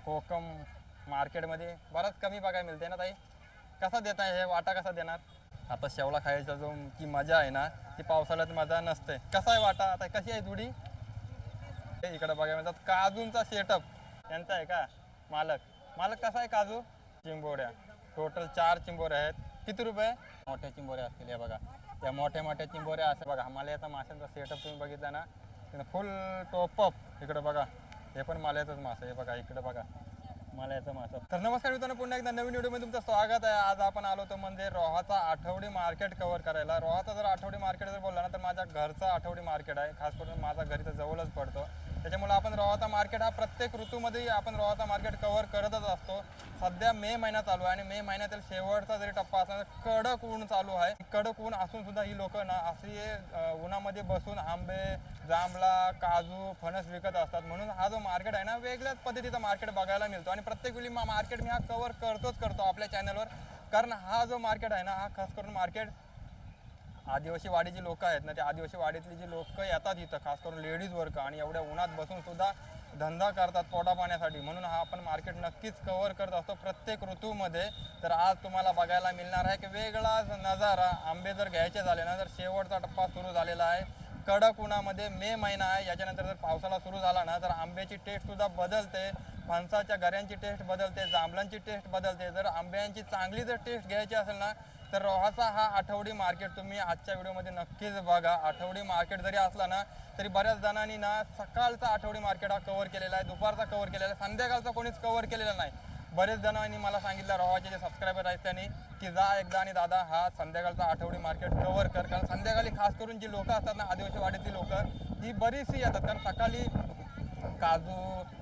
कोकम मार्केटमध्ये बराच कमी बघायला मिळते ना ताई. कसा देत आहे हे वाटा कसा देणार? आता शेवला खायचा जो ती मजा आहे ना ती पावसाळ्यात मजा नसते. कसा आहे वाटा आता कशी आहे जुडी? इकडे बघायला मिळतात काजूंचा सेटअप यांचा आहे का? मालक मालक कसा आहे काजू? चिंबोऱ्या टोटल 4 चिंबोऱ्या आहेत. किती रुपये? मोठ्या चिंबोऱ्या असतील या बघा. त्या मोठ्या मोठ्या चिंबोऱ्या असं बघा. हिमालयाचा माशांचा सेटअप तुम्ही बघितला ना फुल टॉपअप. इकडे बघा हे पण मालयाचंच मासा आहे बघा. इकडे बघा मालयाचा मासा. तर नमस्कार मित्रांनो, पुन्हा एकदा नवीन व्हिडिओमध्ये तुमचं स्वागत आहे. आज आपण आलो होतो म्हणजे रोहाचा आठवडी मार्केट कव्हर करायला. रोहाचा जर आठवडी मार्केट जर बोलला ना तर माझ्या घरचं आठवडी मार्केट आहे. खास करून माझा घरी तर जवळच पडतो. त्याच्यामुळे आपण रोहाचा मार्केट हा प्रत्येक ऋतूमध्ये आपण रोहाचा मार्केट कव्हर करतच असतो. सध्या मे महिना चालू आहे आणि मे महिन्यातील शेवटचा जरी टप्पा असला तर कडक ऊन चालू आहे. कडक ऊन असून सुद्धा ही लोक ना अशी उन्हामध्ये बसून आंबे, जांभळा, काजू, फणस विकत असतात. म्हणून हा जो मार्केट आहे ना वेगळ्याच पद्धतीचा मार्केट बघायला मिळतो आणि प्रत्येक वेळी मार्केट मी हा कव्हर करतो आपल्या चॅनलवर. कारण हा जो मार्केट आहे ना हा खास करून मार्केट आदिवासी वाडीची लोक आहेत ना, त्या आदिवासी वाडीतली जी लोक येतात इथं खास करून लेडीज वर्क आणि एवढ्या उन्हात बसून सुद्धा धंदा करतात पोटा पाण्यासाठी. म्हणून हा आपण मार्केट नक्कीच कव्हर करत असतो प्रत्येक ऋतूमध्ये. तर आज तुम्हाला बघायला मिळणार आहे की वेगळाच नजारा. आंबे जर घ्यायचे झाले ना तर शेवटचा टप्पा सुरू झालेला आहे. कडक उन्हामध्ये मे महिना आहे. याच्यानंतर जर पावसाळा सुरू झाला ना तर आंब्याची टेस्टसुद्धा बदलते, फणसाच्या गऱ्यांची टेस्ट बदलते, जांभळांची टेस्ट बदलते. जर आंब्यांची चांगली जर टेस्ट घ्यायची असेल ना तर रोहाचा हा आठवडी मार्केट तुम्ही आजच्या व्हिडिओमध्ये नक्कीच बघा. आठवडी मार्केट जरी असला ना तरी बऱ्याच जणांनी ना सकाळचा आठवडी मार्केट हा कव्हर केलेला आहे, दुपारचा कव्हर केलेला आहे, संध्याकाळचा कोणीच कव्हर केलेला नाही. बरेच जणांनी मला सांगितलं रोहाचे जे सबस्क्रायबर आहेत त्यांनी की जा एकदा आणि दादा हा संध्याकाळचा आठवडी मार्केट कव्हर कर. कारण संध्याकाळी खास करून जी लोकं असतात ना आदिवासी वाडीतली लोकं ही बरीचशी येतात. कारण सकाळी काजू,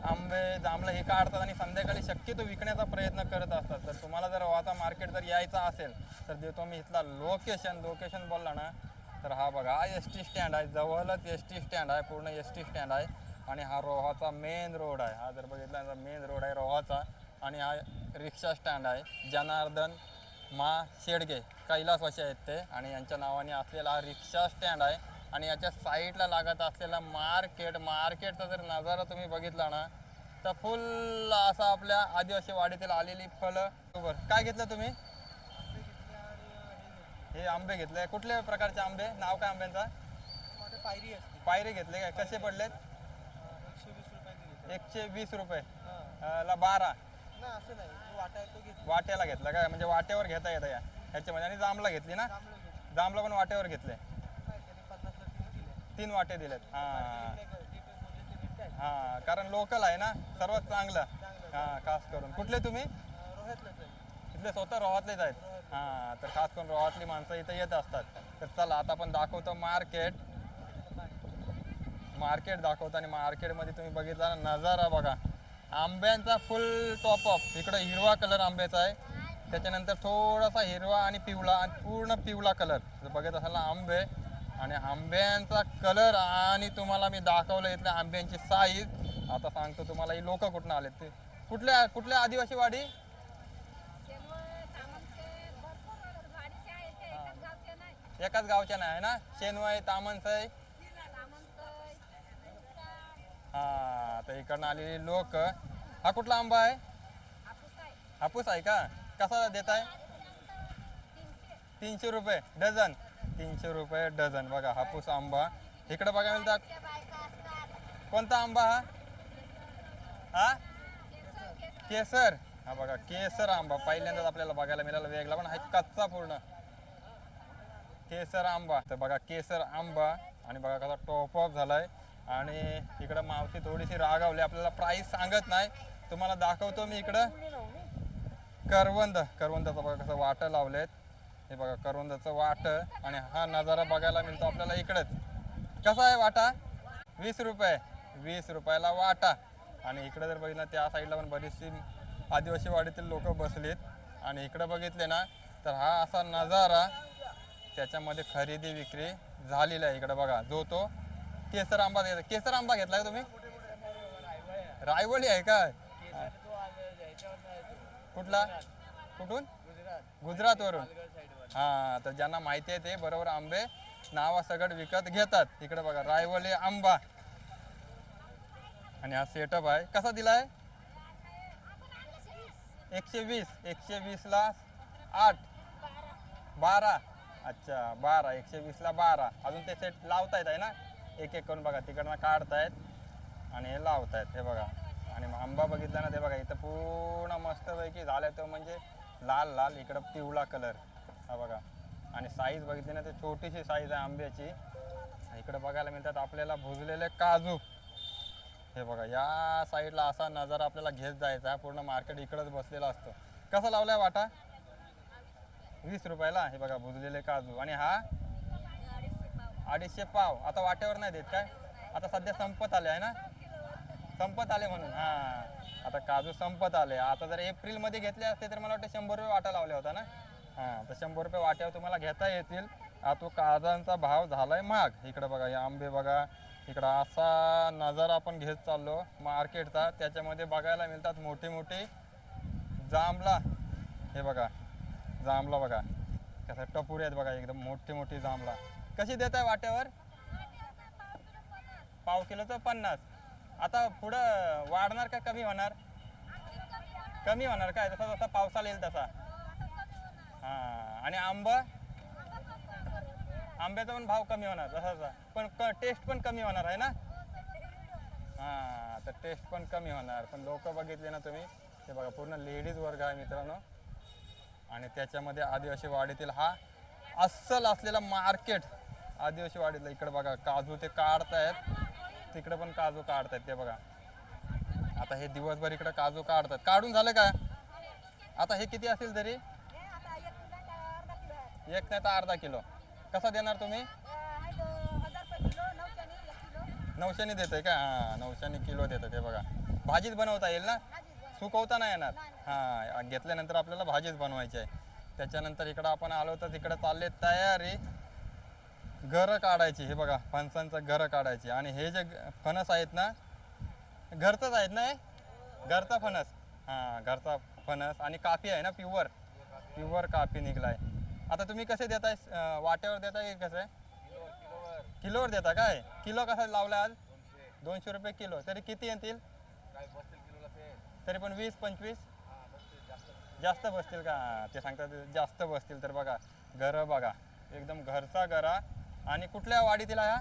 आंबे, जांभळं हे काढतात आणि संध्याकाळी शक्यतो विकण्याचा प्रयत्न करत असतात. तर तुम्हाला जर रोहाचा मार्केट जर यायचा असेल तर देतो मी इथला लोकेशन बोलला ना तर हा बघा हा ST स्टँड आहे. जवळच ST स्टँड आहे, पूर्ण ST स्टँड आहे आणि हा रोहाचा मेन रोड आहे. हा जर बघितला तर मेन रोड आहे रोहाचा आणि हा रिक्षा स्टँड आहे. जनार्दन मा शेडगे कैलासवासी आहेत ते आणि यांच्या नावाने असलेला हा रिक्षा स्टँड आहे. आणि याच्या साईडला लागत असलेला मार्केटचा जर नजारा तुम्ही बघितला ना तर फुल असा आपल्या आदिवासी वाडीतील आलेली फळं. बरोबर काय घेतलं तुम्ही? हे आंबे घेतले. कुठल्या प्रकारचे आंबे? नाव काय आंब्यांचा? पायरी घेतले काय? कसे पडलेत? 120 रुपये ला 12. वाट्याला घेतला काय? म्हणजे वाट्यावर घेता येतं या ह्याच्यामध्ये. आणि जांभळा घेतली ना? जांभळा पण वाट्यावर घेतले. 3 वाटे दिलेत. हां कारण लोकल आहे ना सर्वात चांगलं. हां खास करून. कुठले तुम्ही? इथले स्वतः रोहातलेच आहेत. हां तर खास करून रोहातली माणसं इथं येत असतात. तर चला आता आपण दाखवतो मार्केट दाखवतो आणि मार्केटमध्ये तुम्ही बघितला ना नजारा बघा. आंब्यांचा फुल टॉपअप. इकडं हिरवा कलर आंब्याचा आहे, त्याच्यानंतर थोडासा हिरवा आणि पिवळा आणि पूर्ण पिवळा कलर जर बघत असाल ना आंबे आणि आंब्यांचा कलर. आणि तुम्हाला मी दाखवलं इथल्या आंब्यांची साईज. आता सांगतो तुम्हाला ही लोक कुठून आलेत ते. कुठल्या आदिवासी वाडी? एकाच गावच्या नाही ना? शेनवाई, तामनसई. हा तर इकडनं आलेली लोक. हा कुठला आंबा आहे? हापूस आहे का? कसा देत आहे? 300 रुपये डझन. 300 रुपये डझन. बघा हापूस आंबा इकडे बघा मिळतात. कोणता आंबा हा? हा केसर. हा बघा केसर आंबा पहिल्यांदाच आपल्याला बघायला मिळाला वेगळा, पण हा कच्चा पूर्ण केसर आंबा. तर बघा केसर आंबा आणि बघा कसा टॉपअप झालाय. आणि इकडं मावशी थोडीशी रागावली, आपल्याला प्राईस सांगत नाही. तुम्हाला दाखवतो मी इकडं करवंदाचं बघा कसं वाटं लावलेत. हे बघा करवंदाचं वाट आणि हा नजारा बघायला मिळतो आपल्याला इकडेच. कसा आहे वाटा? 20 रुपये. 20 रुपयाला वाटा. आणि इकडे जर बघितलं त्या साईडला पण बरीचशी आदिवासी वाडीतील लोक बसलेत. आणि इकडे बघितले ना तर हा असा नजारा, त्याच्यामध्ये खरेदी विक्री झालेली आहे. इकडे बघा जो तो केसर आंबा घेतला. केसर आंबा घेतला का तुम्ही? रायवली आहे का? कुठला? कुठून? गुजरातवरून. हां तर ज्यांना माहिती आहे ते बरोबर आंबे नावासकट विकत घेतात. इकडे बघा रायवली आंबा आणि हा सेटअप आहे. कसा दिलाय? 120. 120 ला 8, 12. अच्छा 12, 120 ला 12. अजून ते सेट लावतायत आहे ना, एक एक करून बघा तिकडनं काढतायत आणि हे लावतायत हे बघा. आणि मग आंबा बघितला ना, ते बघा इथं पूर्ण मस्तपैकी झालं तो, म्हणजे लाल लाल, इकडं पिवळा कलर हा बघा. आणि साईज बघितली ना, ते छोटीशी साईज आहे आंब्याची. इकडं बघायला मिळतात आपल्याला भुजलेले काजू हे बघा. या साईडला असा नजारा आपल्याला घेत जायचा, पूर्ण मार्केट इकडंच बसलेला असतो. कसा लावलाय वाटा? 20 रुपयाला. हे बघा भुजलेले काजू. आणि हा 250 पाव. आता वाट्यावर नाही देत काय? आता सध्या संपत आले आहे ना, संपत आले म्हणून. हां आता काजू संपत आले. आता जर एप्रिलमध्ये घेतले असते तर मला वाटतं 100 रुपये वाटा लावला होता ना. हां तर 100 रुपये वाट्यावर तुम्हाला घेता येतील. तो काजूंचा भाव झालाय महाग. इकडं बघा हे आंबे बघा, इकडं असा नजारा आपण घेत चाललो मार्केटचा. त्याच्यामध्ये बघायला मिळतात मोठी मोठी जांभळा. हे बघा जांभळा बघा कसं टपुरे आहेत बघा, एकदम मोठी मोठी जांभळा. कशी देत आहे वाट्यावर? पाव किलोचं 50. आता पुढं वाढणार का कमी होणार? कमी होणार काय, जसा जसा पावसाला येईल तसा. हां आणि आंब्याचा पण भाव कमी होणार जसा जसा, पण टेस्ट पण कमी होणार आहे ना. हां तर टेस्ट पण कमी होणार. पण लोक बघितले ना तुम्ही, ते बघा पूर्ण लेडीज वर्ग आहे मित्रांनो. आणि त्याच्यामध्ये आदिवासी वाडीतील हा अस्सल असलेला मार्केट. आदिवासी वाडीतला इकडे बघा काजू ते काढतायत, तिकडे पण काजू काढतायत ते बघा. आता हे दिवसभर इकडे काजू काढतात. काढून झालं का? आता हे किती असेल तरी? एक नाही तर अर्धा किलो. कसा देणार तुम्ही? 900 देतोय का? हां 900 किलो देतात ते बघा. भाजीच बनवता येईल ना, सुकवता नाही येणार. हां घेतल्यानंतर आपल्याला भाजीच बनवायची आहे. त्याच्यानंतर इकडं आपण आलो तर तिकडं चालले तयारी घरं काढायची. हे बघा फणसांचं घरं काढायची. आणि हे जे फणस आहेत ना, घरचंच आहेत ना, घरचा फणस. हां घरचा फणस. आणि काफी आहे ना, प्युअर काफी निघलाय. आता तुम्ही कसे देताय? वाट्यावर देताय की कसं आहे? किलोवर देता काय? किलो कसा लावला आज? 200 रुपये किलो. तरी किती येतील? तरी पण 20-25 जास्त बसतील का? ते सांगतात जास्त बसतील. तर बघा घरं बघा, एकदम घरचा घरा. आणि कुठल्या वाडीतील आहे?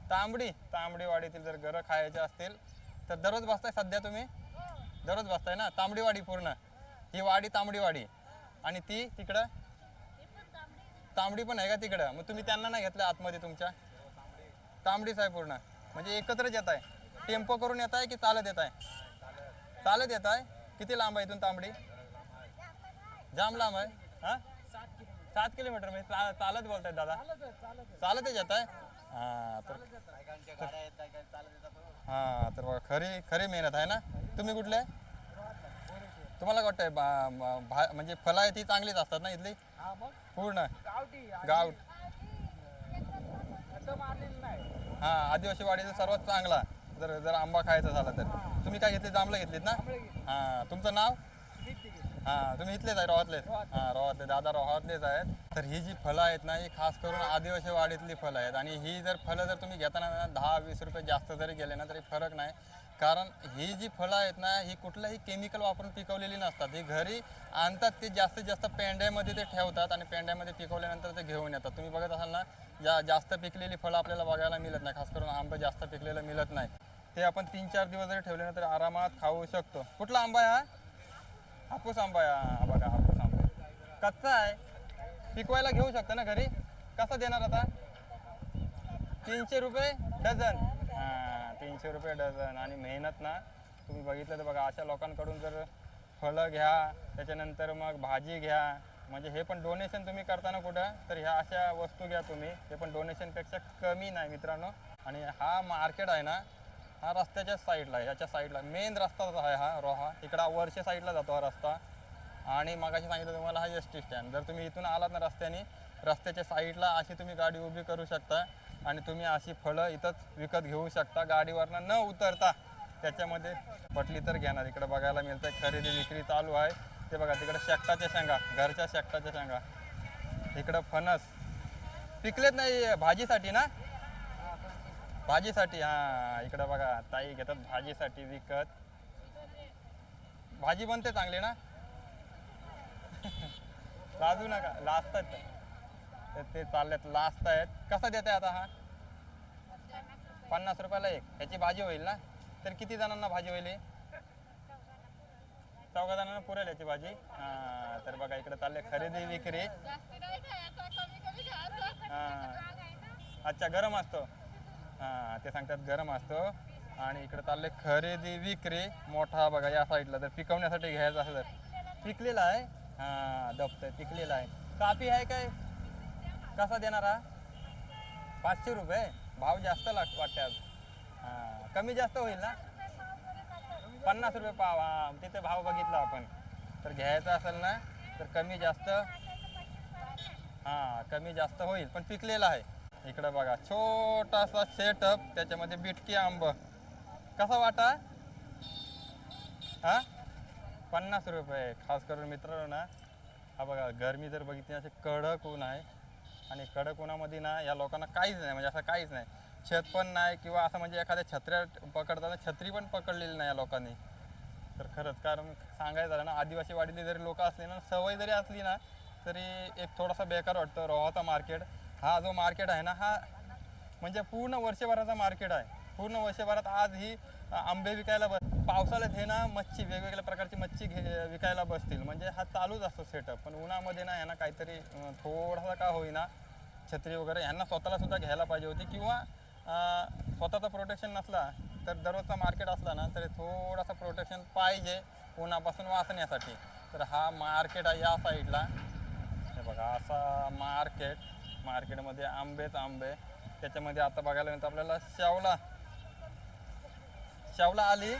तांबडी वाडीतील जर घरं खायचे असतील तर दररोज बसताय सध्या तुम्ही? दररोज बसताय ना. तांबडीवाडी पूर्ण ही वाडी तांबडीवाडी. आणि ती तिकडं तांबडी पण आहे का तिकडं? मग तुम्ही त्यांना नाही घेतलं आतमध्ये तुमच्या? तांबडीच आहे पूर्ण. म्हणजे एकत्रच येत आहे. टेम्पो करून येत आहे की चालत येत आहे? चालत येत आहे. किती लांब आहे इथून तांबडी? जाम लांब आहे. हां 7 किलोमीटर. म्हणजे चालत बोलतायत दादा? चालतच येत आहे. हां तर हां तर बघा खरी मेहनत आहे ना. तुम्ही कुठले? तुम्हाला काय वाटतंय म्हणजे फळं आहे ती चांगलीच असतात ना इथली पूर्ण? गाव हां आदिवासी वाडीचा सर्वात चांगला जर जर आंबा खायचा झाला तर. तुम्ही काय घेतले? जांभळं घेतलीत ना. हां तुमचं नाव? हां तुम्ही इथलेच आहे, रोहातलेच? हां रोहातले दादा रोहातलेच आहेत. तर ही जी फळं आहेत ना, ही खास करून आदिवासी वाडीतली फळं आहेत. आणि ही जर फळं जर तुम्ही घेताना 10-20 रुपये जास्त जरी गेले ना तरी फरक नाही. कारण ही जी फळं आहेत ना, ही कुठलंही केमिकल वापरून पिकवलेली नसतात. ही घरी आणतात, ते जास्तीत जास्त पेंड्यामध्ये ते ठेवतात आणि पेंड्यामध्ये पिकवल्यानंतर ते घेऊन येतात. तुम्ही बघत असाल ना, जास्त पिकलेली फळं आपल्याला बघायला मिळत नाही. खास करून आंबा जास्त पिकलेलं मिळत नाही. ते आपण 3-4 दिवस जरी ठेवले ना तरी आरामात खाऊ शकतो. कुठला आंबा आहे हा? हापूस आंबा आहे. हा बघा हापूस आंबा कच्चा आहे, पिकवायला घेऊ शकता ना घरी. कसा देणार आता? 300 रुपये डझन. हां 300 रुपये डझन. आणि मेहनत ना तुम्ही बघितलं तर बघा, अशा लोकांकडून जर फळं घ्या, त्याच्यानंतर मग भाजी घ्या. म्हणजे हे पण डोनेशन तुम्ही करताना कुठं तर ह्या अशा वस्तू घ्या तुम्ही. हे पण डोनेशनपेक्षा कमी नाही मित्रांनो. आणि हा मार्केट आहे ना, हा रस्त्याच्या साईडला आहे. ह्याच्या साईडला मेन रस्ताच आहे हा रोहा. इकडं वर्षे साईडला जातो हा रस्ता. आणि मगाशी सांगितलं तुम्हाला हा एस टी स्टँड. जर तुम्ही इथून आलात ना रस्त्याने, रस्त्याच्या साईडला अशी तुम्ही गाडी उभी करू शकता आणि तुम्ही अशी फळं इथंच विकत घेऊ शकता गाडीवरनं न उतरता. त्याच्यामध्ये पटली तर घेणार. इकडे बघायला मिळतं खरेदी विक्री चालू आहे. ते बघा तिकडे शेकटाच्या शेंगा, घरच्या शेकटाच्या शेंगा. इकडं फणस पिकलेत नाही भाजीसाठी ना, भाजीसाठी. हां इकडं बघा ताई घेतात भाजीसाठी विकत. भाजी बनते चांगली ना? लाजू नका, लाजतायत ते चाललेत, लाजत आहेत. कसा देत आहे आता हा? 50 रुपयाला एक. ह्याची भाजी होईल ना? तर किती जणांना भाजी होईल? 14 जणांना पुरेल याची भाजी. हा, तर बघा इकडे चालले खरेदी विक्री. हा, अच्छा गरम असतो. हा, ते सांगतात गरम असतो. आणि इकडे चालले खरेदी विक्री. मोठा बघा या साईडला जर पिकवण्यासाठी घ्यायचं असेल तर पिकलेला आहे. हा, दबतंय, पिकलेला आहे. कापी आहे काय? कसा देणार हा? 500 रुपये. भाव जास्त वाटते आज. हा, कमी जास्त होईल ना? 50 रुपये पाव. हा, तिथे भाव बघितला आपण. तर घ्यायचं असेल ना तर कमी जास्त, हा कमी जास्त होईल, पण पिकलेला आहे. इकडं बघा छोटासा सेटअप, त्याच्यामध्ये बिटकी आंब. कसा वाटा? हा, 50 रुपये. खास करून मित्रांनो ना, हा बघा गरमी जर बघितली असे कडक ऊन आहे. आणि कडक उन्हामध्ये ना या लोकांना काहीच नाही, म्हणजे असं काहीच नाही, छत पण नाही किंवा असं म्हणजे एखाद्या छत्र्या पकडताना छत्री पण पकडलेली नाही या लोकांनी. तर खरंच कारण सांगायचं झालं ना, आदिवासी वाडीतली जरी लोक असली ना, सवय जरी असली ना, तरी एक थोडासा बेकार वाटतं रोहाचा मार्केट. हा जो मार्केट आहे ना, हा म्हणजे पूर्ण वर्षभराचा मार्केट आहे. पूर्ण वर्षभरात आज ही आंबे विकायला पावसाळ्यात हे ना मच्छी, वेगवेगळ्या प्रकारची मच्छी विकायला बसतील, म्हणजे हा चालूच असतो सेटअप. पण उन्हामध्ये ना ह्यांना काहीतरी थोडासा का होईना छत्री वगैरे ह्यांना स्वतःला सुद्धा घ्यायला पाहिजे होती, किंवा स्वतःचा प्रोटेक्शन नसला तर दररोजचा मार्केट असला ना तरी थोडासा प्रोटेक्शन पाहिजे उन्हापासून वाचण्यासाठी. तर हा मार्केट आहे या साईडला. हे बघा असा मार्केटमध्ये आंबेच आंबे. त्याच्यामध्ये आता बघायला मिळतं आपल्याला शावला आली.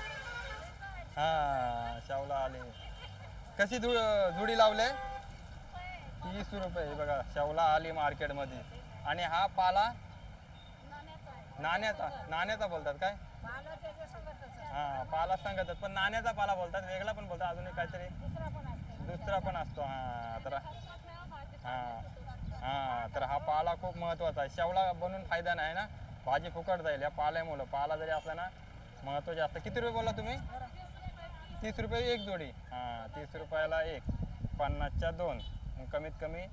हा, शावला आली. कशी जुडी लावले? 30 रुपये. बघा शावला आली मार्केटमध्ये. आणि हा पाला नाण्याचा बोलतात काय? हा, पाला सांगतात, पण नाण्याचा पाला बोलतात, वेगळा पण बोलतात, अजून एक काहीतरी दुसरा पण असतो. हा, तर हा हा, तर हा पाला खूप महत्त्वाचा आहे. शेवला बनवून फायदा नाही ना, भाजी फुकट जाईल या पाल्यामुळं. पाला जरी असला ना महत्त्व जास्त. किती रुपये बोलला तुम्ही? 30 रुपये एक जोडी. हां, 30 रुपयाला एक, 50च्या 2. कमीत कमी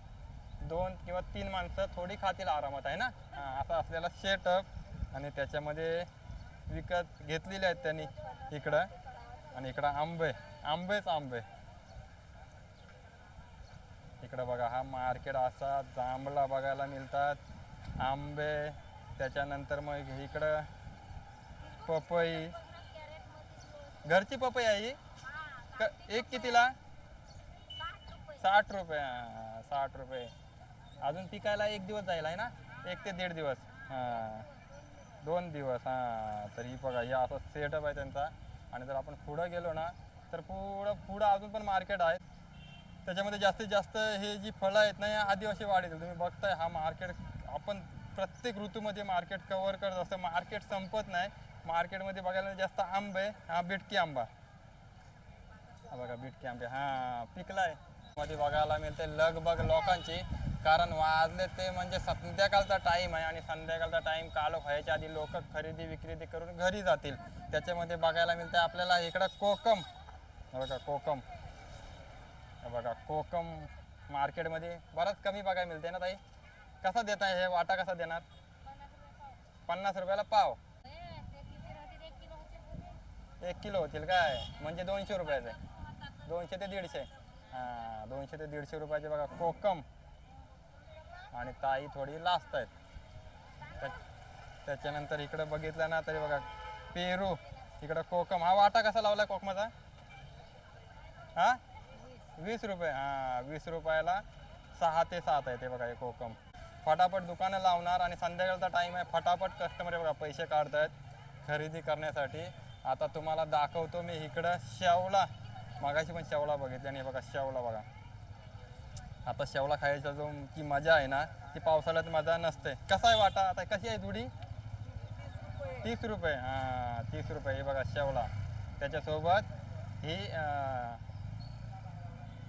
2 किंवा 3 माणसं थोडी खातील आरामात आहे ना. हां, असा असलेला सेटअप. आणि त्याच्यामध्ये विकत घेतलेले आहेत त्यांनी इकडं. आणि इकडं आंबेच आंबे. इकडं बघा हा मार्केट असा, जांभळा बघायला मिळतात, आंबे. त्याच्यानंतर मग इकडं पपई, घरची पपई आहे ही. एक कितीला? 60 रुपये. 60 रुपये. अजून पिकायला 1 दिवस जाईल आहे ना, 1 ते 1.5 दिवस. हां, 2 दिवस. हां, तर ही बघा या असं सेटअप आहे त्यांचा. आणि जर आपण पुढं गेलो ना तर पुढं अजून पण मार्केट आहे. त्याच्यामध्ये जास्तीत जास्त हे जी फळं आहेत ना, या आदिवासी वाडीतील तुम्ही बघताय. हा मार्केट आपण प्रत्येक ऋतूमध्ये मार्केट कव्हर करत असतं. मार्केट संपत नाही. मार्केटमध्ये बघायला जास्त आंबे. हा बिटकी आंबा, हा बघा बिटकी आंबे. हां, पिकलाय. मध्ये बघायला मिळते लगबग लोकांची, कारण वाजले ते म्हणजे संध्याकाळचा टाईम आहे. आणि संध्याकाळचा टाईम काल व्हायच्या आधी लोक खरेदी विक्री करून घरी जातील. त्याच्यामध्ये बघायला मिळते आपल्याला इकडं कोकम. बघा कोकम, बघा कोकम मार्केटमध्ये बराच कमी बघायला मिळते ना ताई. कसा देत आहे हे वाटा? कसा देणार? 50 रुपयाला पाव. 1 किलो होतील काय? म्हणजे 200 रुपयाचे. 200 ते 150. हां, 200 ते 150 रुपयाचे बघा कोकम. आणि ताई थोडी लास्ट आहेत. त्याच्यानंतर इकडं बघितलं ना तरी बघा पेरू, इकडं कोकम. हा वाटा कसा लावला कोकमाचा? हां, 20 रुपये. हां, 20 रुपयाला 6 ते 7 आहे ते बघा हे कोकम. फटाफट दुकानं लावणार आणि संध्याकाळचा टाईम आहे. फटाफट कस्टमर बघा पैसे काढत आहेत खरेदी करण्यासाठी. आता तुम्हाला दाखवतो मी इकडं शेवला. मागाशी पण शेवला बघितली. आणि बघा शेवला बघा. आता शेवला खायचा जो की मजा आहे ना, ती पावसाळ्यात मजा नसते. कसा आहे वाटा? आता कशी आहे जुडी? 30 रुपये. हां, 30 रुपये. हे बघा शेवला. त्याच्यासोबत ही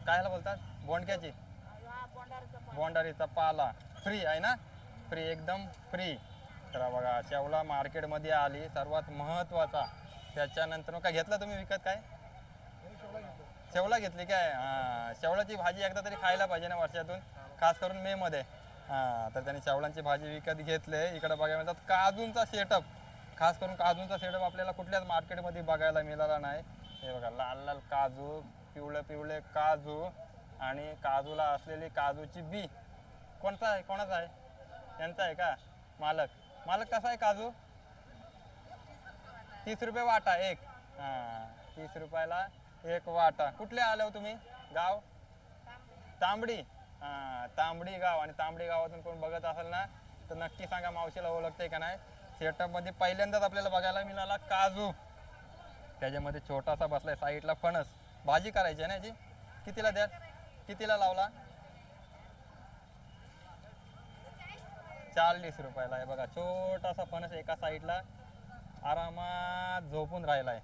कायला बोलतात, बोंडक्याची, बोंडारीचा पाला. फ्री आहे ना, फ्री, एकदम फ्री. तर बघा शेवला मार्केटमध्ये आली सर्वात महत्त्वाचा. त्याच्यानंतर मग काय घेतला तुम्ही विकत? काय शेवला घेतली काय? हां, शेवळाची भाजी एकदा तरी खायला पाहिजे ना वर्षातून, खास करून मे मध्ये. हां, तर त्यांनी शेवळांची भाजी विकत घेतले. इकडे बघायला मिळतात काजूंचा सेटअप, खास करून काजूंचा सेटअप आपल्याला कुठल्याच मार्केटमध्ये बघायला मिळाला नाही. हे बघा लाल लाल काजू, पिवळे पिवळे काजू आणि काजूला असलेली काजूची बी. कोणता आहे, कोणाचा आहे? यांचा आहे का? मालक कसा आहे काजू? 30 रुपये वाटा एक. हां, 30 रुपयाला एक वाटा. कुठले आले हो तुम्ही? गाव तांबडी. हां, तांबडी गाव. आणि तांबडी गावातून कोण बघत असेल ना तर नक्की सांगा मावशीला ओळखते का नाही. सेटअपमध्ये पहिल्यांदाच आपल्याला बघायला मिळाला काजू. त्याच्यामध्ये छोटासा बसलाय साईडला फणस. भाजी करायची आहे ना याची. कितीला द्या? कितीला लावला? 40 रुपयाला आहे बघा. छोटासा फणस एका साईडला आरामात झोपून राहिलाय.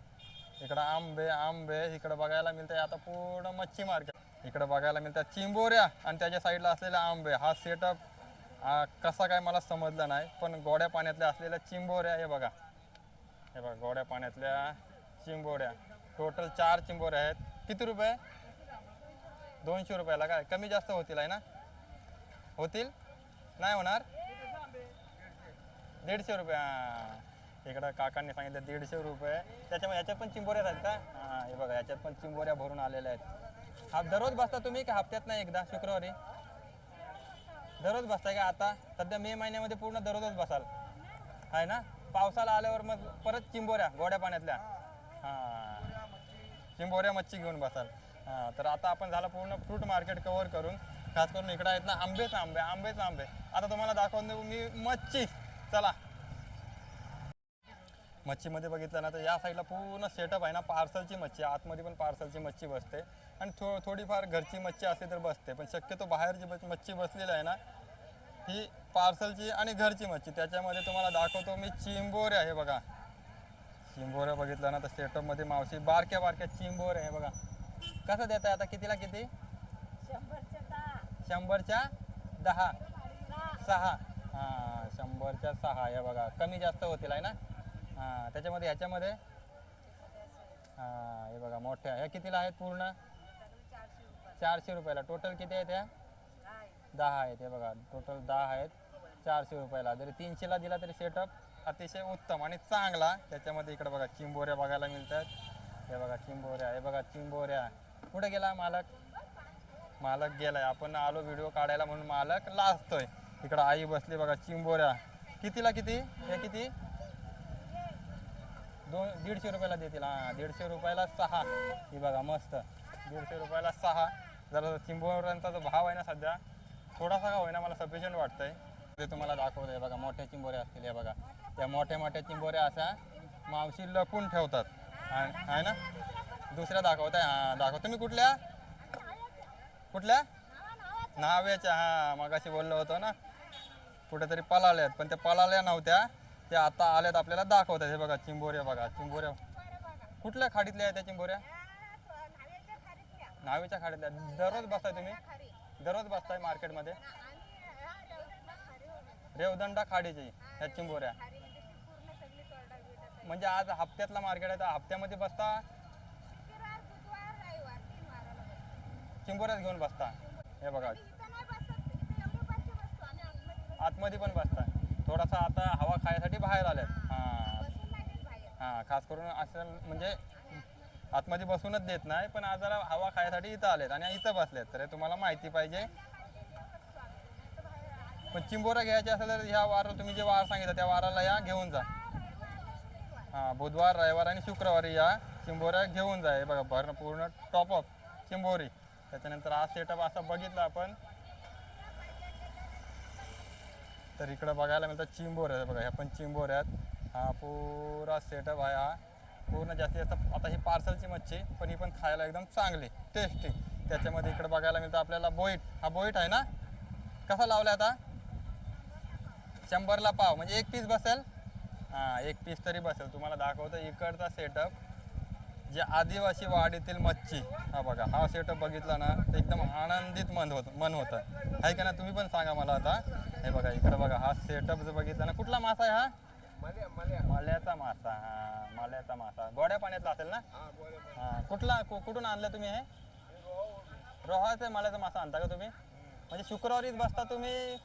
इकडं आंबे इकडं बघायला मिळतंय. आता पूर्ण मच्छी मार्केट इकडं बघायला मिळतात चिंबोऱ्या आणि त्याच्या साईडला असलेले आंबे. हा सेटअप कसा काय मला समजलं नाही, पण गोड्या पाण्यातल्या असलेल्या चिंबोऱ्या हे बघा. हे बघा गोड्या पाण्यातल्या चिंबोऱ्या. टोटल 4 चिंबोऱ्या आहेत. किती रुपये? 200 रुपयाला. काय कमी जास्त होतील आहे ना? होतील? नाही होणार? 150 रुपये. हां, इकडं काकांनी सांगितलं 150 रुपये. त्याच्यामुळे ह्याच्यात पण चिंबोऱ्या आहेत का? हां, हे बघा ह्याच्यात पण चिंबोऱ्या भरून आलेल्या आहेत. हा दररोज बसता तुम्ही का हप्त्यात नाही एकदा शुक्रवारी? दररोज बसताय का? आता सध्या मे महिन्यामध्ये पूर्ण दररोजच बसाल आहे ना? पावसाला आल्यावर मग परत चिंबोऱ्या गोड्या पाण्यातल्या. हां, चिंबोऱ्या मच्छी घेऊन बसाल. हां, तर आता आपण झाला पूर्ण फ्रूट मार्केट कव्हर करून. खास करून इकडं आहेत ना आंबेच आंबे. आता तुम्हाला दाखवून देऊ मी मच्छी. चला. मच्छीमध्ये बघितलं ना तर या साईडला पूर्ण सेटअप आहे ना पार्सलची मच्छी. आतमध्ये पण पार्सलची मच्छी बसते आणि थोडीफार घरची मच्छी असली तर बसते, पण शक्यतो बाहेर जी मच्छी बसलेली आहे ना ही पार्सलची आणि घरची मच्छी. त्याच्यामध्ये तुम्हाला दाखवतो मी चिंबोऱ्या. हे बघा चिंबोऱ्या बघितलं ना तर सेटअपमध्ये मावशी बारक्या चिंबोऱ्या. हे बघा कसं देत आहे आता? कितीला किती? 100च्या 10. 6. हां, 100च्या 6. हे बघा कमी जास्त होतील आहे ना? हां, त्याच्यामध्ये ह्याच्यामध्ये हां हे बघा मोठ्या. ह्या कितीला आहेत पूर्ण? 400 रुपयाला. टोटल किती आहेत ह्या? 10 आहेत. हे बघा टोटल 10 आहेत 400 रुपयाला. जरी 300ला दिला तरी सेटअप अतिशय उत्तम आणि चांगला. त्याच्यामध्ये इकडे बघा चिंबोऱ्या बघायला मिळतात. हे बघा चिंबोऱ्या. हे बघा चिंबोऱ्या. कुठे गेला मालक? मालक गेलाय. आपण आलो व्हिडिओ काढायला म्हणून मालक लाजतोय. इकडं आई बसली बघा चिंबोऱ्या. कितीला किती? हे किती? 150 रुपयाला देतील. हां, 150 रुपयाला 6. ही बघा मस्त 150 रुपयाला 6. जरा चिंबोऱ्यांचा जो भाव आहे ना सध्या थोडासा का होईना मला सफिशियंट वाटतंय. ते तुम्हाला दाखवतंय बघा मोठ्या चिंबोऱ्या असतील. हे बघा त्या मोठ्या चिंबोऱ्या अशा मावशी लपून ठेवतात आहे ना. दुसऱ्या दाखवताय? हां दाखव. तुम्ही कुठल्या नाव्याच्या? हां मगाशी बोललो होतो ना कुठेतरी पळाल्यात, पण त्या पळाल्या नव्हत्या, त्या आता आल्यात आपल्याला दाखवतात. हे बघा चिंबोऱ्या. बघा चिंबोऱ्या कुठल्या खाडीतल्या आहेत त्या चिंबोऱ्या? नावेच्या खाडीतल्या. दररोज बसताय तुम्ही? दररोज बसताय मार्केटमध्ये? रेवदंडा खाडीची ह्या चिंबोऱ्या. म्हणजे आज हप्त्यातला मार्केट आहे तर हप्त्यामध्ये बसता चिंबोऱ्याच घेऊन बसता? हे बघा आतमध्ये पण बसता. थोडासा आता हवा खायसाठी बाहेर आल्यात. हां, खास करून असं म्हणजे आतमध्ये बसूनच देत नाही, पण आज जरा हवा खायसाठी इथं आलेत आणि इथं बसलेत. तर तुम्हाला माहिती पाहिजे. पण चिंबोऱ्या घ्यायचे असेल तर ह्या वाराला तुम्ही जे वार सांगितलं त्या वाराला या घेऊन जा. हां, बुधवार रविवार आणि शुक्रवारी या चिंबोऱ्या घेऊन जा. हे बघा भरणं पूर्ण टॉपअप चिंबोरी. त्याच्यानंतर हा सेटअप असा बघितला आपण तर इकडं बघायला मिळतात चिंबोऱ्या. बघा ह्या पण चिंबोऱ्यात. हा पुरा सेटअप आहे. हा पूर्ण जास्तीत जास्त आता ही पार्सलची मच्छी, पण ही पण खायला एकदम चांगली टेस्टी. त्याच्यामध्ये इकडं बघायला मिळतं आपल्याला बोईट. हा बोईट आहे ना? कसा लावला आता? 100ला पाव. म्हणजे एक पीस बसेल. हां, एक पीस तरी बसेल. तुम्हाला दाखवतो इकडचा सेटअप जे आदिवासी वाडीतील मच्छी. हा बघा हा सेटअप बघितला ना तर एकदम आनंदित मन होतं आहे का ना? तुम्ही पण सांगा मला आता. हे बघा इकडं बघा हा सेटअप जर बघितला ना. कुठला मासा आहे हा? मल्याचा मासा, हा मल्याचा मासा गोड्या पाण्यातला असेल ना? हा कुठून आणलं तुम्ही हे? रोहाचे मल्याचा मासा आणता का तुम्ही? म्हणजे शुक्रवारीच बसता तुम्ही?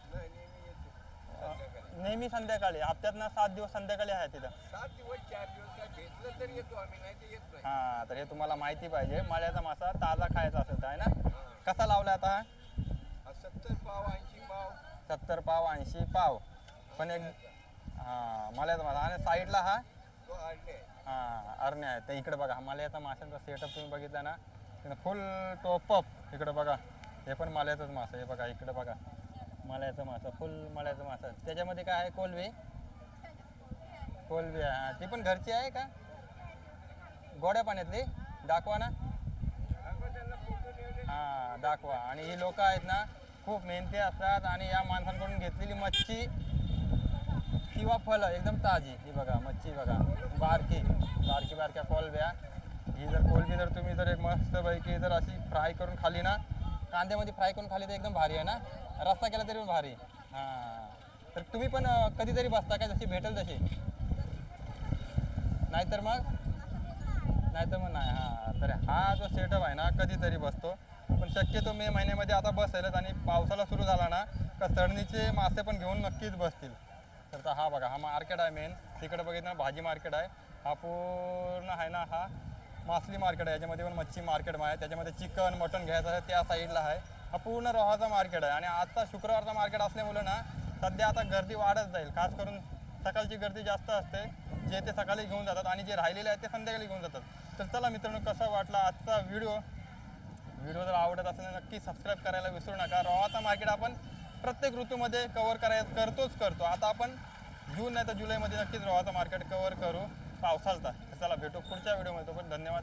नेहमी संध्याकाळी हप्त्यातनं 7 दिवस संध्याकाळी आहे तिथं? 7 दिवस 4 दिवस काय भेटलं तर येतो आम्ही, नाही तर येत नाही. हा, तर हे तुम्हाला माहिती पाहिजे, मल्याचा मासा ताजा खायचा असेल तर, आहे ना? कसा लावलाय आता? 70 पाव 80 पाव 70 पाव 80 पाव. पण एक हा मल्याचा मासा. आणि साईडला हा तो आणले. हा अरण्या आहे. तर इकडे बघा मल्याचा माशांचा सेटअप तुम्ही बघितला ना, फुल टॉपअप. इकडे बघा, हे पण मल्याचाच मासा. हे बघा इकडे बघा, मल्याचा मासा, फुल मल्याचा मासा. त्याच्यामध्ये काय आहे? कोलवी आहे. हा, ती पण घरची आहे का? गोड्या पाण्यातली दाखवा ना. हा दाखवा. आणि ही लोक आहेत ना, खूप मेहनती असतात आणि या माणसांकडून घेतलेली मच्छी किंवा फळं एकदम ताजी. ही बघा मच्छी बघा, बारक्या कोलब्या. ही जर कोलबी जर तुम्ही जर एक मस्तपैकी जर अशी फ्राय करून खाली ना, कांद्यामध्ये फ्राय करून खाली तर एकदम भारी आहे ना. रस्ता केला तरी पण भारी. हां, तर तुम्ही पण कधीतरी बसता काय, जशी भेटेल तशी? नाहीतर मग नाही. हां, तर हा जो सेटअप आहे ना, कधीतरी बसतो. पण शक्यतो मे महिन्यामध्ये आता बसेलच. आणि पावसाळा सुरू झाला ना का चढणीचे मासे पण घेऊन नक्कीच बसतील. तर हा बघा, हा मार्केट आहे मेन. तिकडे बघितलं ना भाजी मार्केट आहे. हा पूर्ण आहे ना, हा मासली मार्केट आहे. याच्यामध्ये पण मच्छी मार्केट आहे. त्याच्यामध्ये चिकन मटन घ्यायचं आहे त्या साईडला आहे. हा पूर्ण रोहाचा मार्केट आहे. आणि आजचा शुक्रवारचा मार्केट असल्यामुळं ना सध्या आता गर्दी वाढत जाईल. खास करून सकाळची गर्दी जास्त असते. जे ते सकाळी घेऊन जातात आणि जे राहिलेले आहेत ते संध्याकाळी घेऊन जातात. तर चला मित्रांनो, कसा वाटला आजचा व्हिडिओ जर आवडत असेल तर नक्की सबस्क्राईब करायला विसरू नका. रोहाचा मार्केट आपण प्रत्येक ऋतूमध्ये कवर करतो. आता आपण जून नाही तर जुलैमध्ये नक्कीच रोहाचा मार्केट कवर करू पावसाळचा. तर चला भेटू पुढच्या व्हिडिओमध्ये. पण धन्यवाद.